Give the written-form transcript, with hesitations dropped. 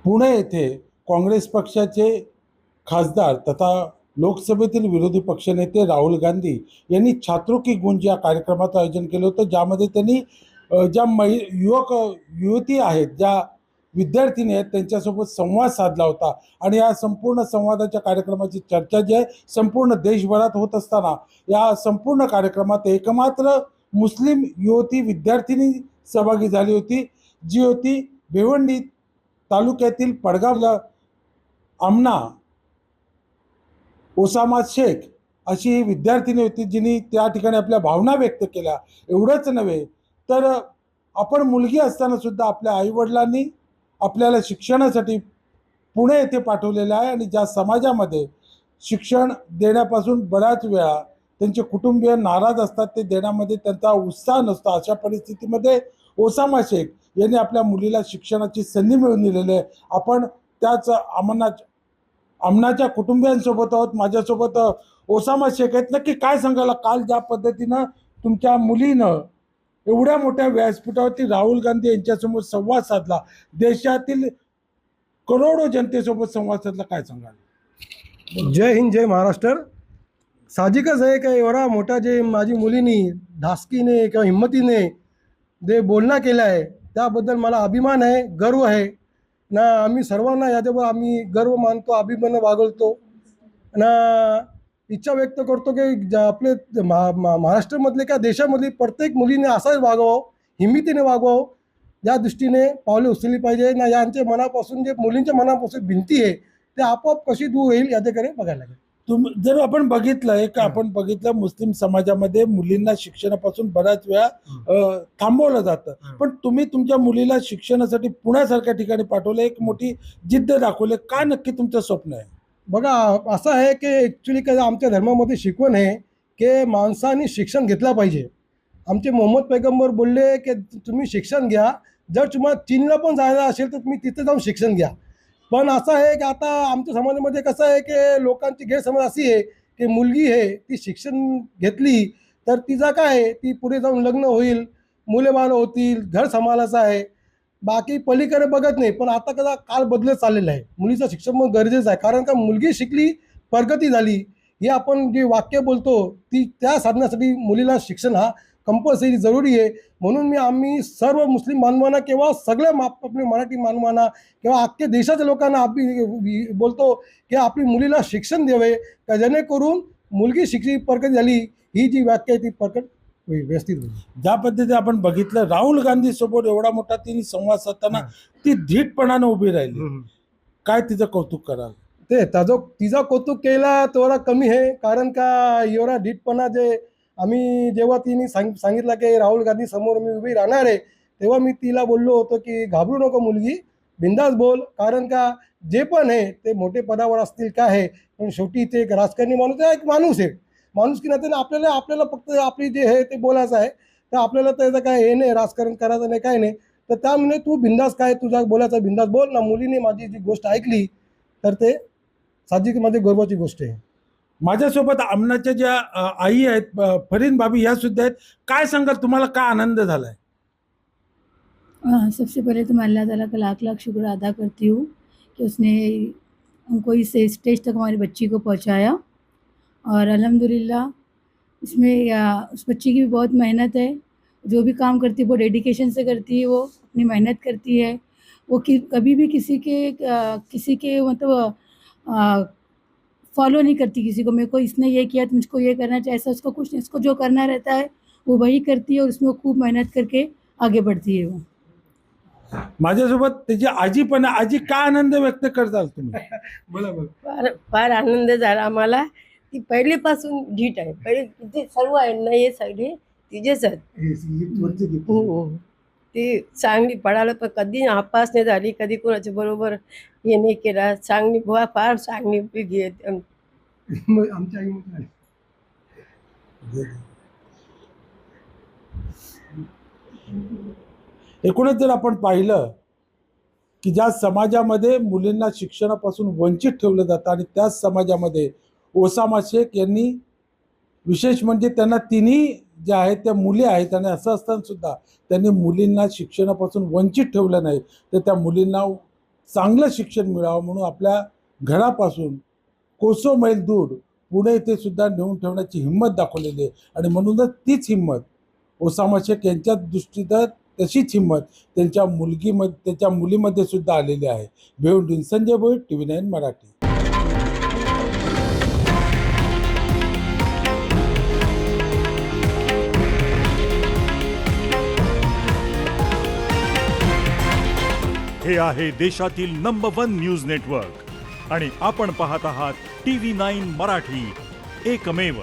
पुणे येथे काँग्रेस पक्षाचे खासदार तथा लोकसभेतील विरोधी पक्षनेते राहुल गांधी यांनी छात्रों की गुंज या कार्यक्रमाचं आयोजन केलं होतं, ज्यामध्ये त्यांनी ज्या युवक युवती आहेत, ज्या विद्यार्थिनी आहेत, त्यांच्यासोबत संवाद साधला होता. आणि या संपूर्ण संवादाच्या कार्यक्रमाची चर्चा जी आहे संपूर्ण देशभरात होत असताना या संपूर्ण कार्यक्रमात एकमात्र मुस्लिम युवती विद्यार्थिनी सहभागी झाली होती, जी होती भिवंडी तालुक्यातील पडगावला आमना ओसामा शेख अशी ही विद्यार्थिनी होती, जिने त्या ठिकाणी आपल्या भावना व्यक्त केल्या. एवढंच नव्हे तर आपण मुलगी असताना सुद्धा आपल्या आईवडिलांनी आपल्याला शिक्षणासाठी पुणे येथे पाठवलेलं आहे, आणि ज्या समाजामध्ये शिक्षण देण्यापासून बऱ्याच वेळा त्यांचे कुटुंबीय नाराज असतात, ते देण्यामध्ये त्यांचा उत्साह नसतो. अशा परिस्थितीमध्ये ओसामा शेख यांनी आपल्या मुलीला शिक्षणाची संधी मिळवून दिलेली आहे. आपण त्याच आमनाच्या कुटुंबियांसोबत आहोत. माझ्यासोबत ओसामा शेख आहेत. नक्की काय सांगायला, काल ज्या पद्धतीनं तुमच्या मुलीनं एवढ्या मोठ्या व्यासपीठावरती राहुल गांधी यांच्यासमोर संवाद साधला, देशातील करोडो जनतेसोबत संवाद साधला, काय सांगाल? जय हिंद, जय महाराष्ट्र. साहजिकच आहे की एवढा मोठा जे माझी मुलीनी धास्कीने किंवा हिंमतीने जे बोलणं केलं आहे त्याबद्दल मला अभिमान आहे, गर्व आहे ना. आम्ही सर्वांना याच्यावर आम्ही गर्व मानतो, अभिमान बाळगतो ना. इच्छा व्यक्त करतो की आपले महाराष्ट्रामधले किंवा देशामधली प्रत्येक मुलीने असंच वागावं, हिंमतीने वागावं, या दृष्टीने पावले उचलली पाहिजे ना. यांच्या मनापासून जे मुलींच्या मनापासून भिंती आहे ते आपोआप कशी दूर होईल याच्याकडे बघायला लागेल. जर आपण बघितलं मुस्लिम समाजामध्ये मुलींना शिक्षणापासून बऱ्याच वेळा थांबवलं जातं, पण तुम्ही तुमच्या मुलीला शिक्षणासाठी पुण्यासारख्या ठिकाणी पाठवलं, एक मोठी जिद्द दाखवली. काय नक्की तुमचं स्वप्न आहे? बघा, असं आहे की ॲक्च्युली काय आमच्या धर्मामध्ये शिकवण आहे की माणसाने शिक्षण घेतलं पाहिजे. आमचे मोहम्मद पैगंबर बोलले की तुम्ही शिक्षण घ्या, जर तुम्हाला चीनला पण जायला असेल तर तुम्ही तिथे जाऊन शिक्षण घ्या. पण असं आहे की आता आमच्या समाजामध्ये कसं आहे की लोकांची गैरसमज अशी आहे की मुलगी आहे ती शिक्षण घेतली तर तिचा काय, ती पुढे जाऊन लग्न होईल, मुले बाळ होतील, घर सांभाळायचं आहे, बाकी पलीकडे बघत नाही. पण आता कसा काळ बदलत चाललेला आहे, मुलीचं शिक्षण मग गरजेचं आहे. कारण का मुलगी शिकली, प्रगती झाली, हे आपण जे वाक्य बोलतो ती त्या साधण्यासाठी मुलीला शिक्षण हा कंपल्सरी जरुरी आहे. म्हणून आम्ही सर्व मुस्लिम बांधवांना किंवा सगळ्या आपल्या मराठी बांधवांना किंवा अख्ख्या देशाच्या लोकांना बोलतो की आपली मुलीला शिक्षण द्यावे, का जेणेकरून मुलगी शिकली, प्रगती झाली, ही जी व्याख्या आहे ती प्रकट व्यवस्थित होईल. ज्या पद्धतीने आपण बघितलं राहुल गांधी सोबत एवढा मोठा तिने संवाद साधताना ती धीटपणानं उभी राहिली, काय तिचं कौतुक कराल? ते तिचा कौतुक केला तेवढा कमी आहे. कारण का एवढा धीटपणा जे आम्ही जेव्हा तिने सांगितलं की राहुल गांधी समोर मी उभी राहणार आहे, तेव्हा मी तिला बोललो होतो की घाबरू नको मुलगी, बिंदास बोल. कारण का जे पण आहे ते मोठे पदावर असतील काय आहे, पण शेवटी ते एक राजकारणी माणूस आहे, एक माणूस आहे. माणूस की नात्याने आपल्याला फक्त आपली जे आहे ते बोलायचं आहे. तर आपल्याला त्याचं काय हे नाही, राजकारण करायचं नाही, काय नाही. तर त्यामुळे तू बिंदास काय तुझा बोलायचा बिंदास बोल ना. मुलीने माझी जी गोष्ट ऐकली तर ते साहजिकमध्ये गर्वाची गोष्ट आहे. माझ्यासोबत आमनाच्या ज्या आई आहेत फरीन भाभी, ह्या सुद्धा आहेत. काय सांगाल, तुम्हाला काय आनंद झालाय? सबसे पहले तो मैं अल्लाह ताला का लाख लाख शुक्र अदा करती हूँ कि उसने हमको इस स्टेज तक हमारी बच्ची को पहुँचाया। और अल्हम्दुलिल्लाह इसमें उस बच्ची की भी बहुत मेहनत है। जो भी काम करती है वो डेडिकेशन से करती है, वो अपनी मेहनत करती है। वो कभी भी किसी के मतलब फॉलो नहीं करती किसी को, मेरे को इसने ये किया तो मुझको ये करना चाहिए, ऐसा उसको कुछ नहीं। उसको जो करना रहता है वो वही करती है और उसमें खूब मेहनत करके आगे बढ़ती है वो। माझ्यासोबत त्याची आजी पण आहे. आजी, काय आनंद व्यक्त करताल तुम्ही? बोला. फार फार आनंद झाला आम्हाला. ती पहिलेपासून धीट आहे, पहिले तिथे सर्व आहे ना, हे सगळे तिचेच आहेत. हो, ती चांगली पडायला पण कधी नापास नाही झाली, कधी कोणाच्या बरोबर हे नाही केला. चांगली बुवा, फार चांगली उपयोगी आहे. आमच्या आई एकूणच जर आपण पाहिलं की ज्या समाजामध्ये मुलींना शिक्षणापासून वंचित ठेवलं जातं आणि त्याच समाजामध्ये ओसामा शेख यांनी विशेष म्हणजे त्यांना तिन्ही ज्या आहेत त्या मुली आहेत, आणि असं असताना सुद्धा त्यांनी मुलींना शिक्षणापासून वंचित ठेवलं नाही, तर त्या मुलींना चांगलं शिक्षण मिळावं म्हणून आपल्या घरापासून कोसो मैल दूर पुणे येथे सुद्धा नेऊन ठेवण्याची हिंमत दाखवलेली आहे. आणि म्हणूनच तीच हिंमत ओसामा शेख यांच्या दृष्टीनं तशीच हिंमत त्यांच्या मुलीमध्ये सुद्धा आलेली आहे. भेवून संजय भोईर, TV9 मराठी. हे आहे देशातील नंबर 1 न्यूज नेटवर्क आणि आपण पाहत आहात TV9 मराठी, एकमेव.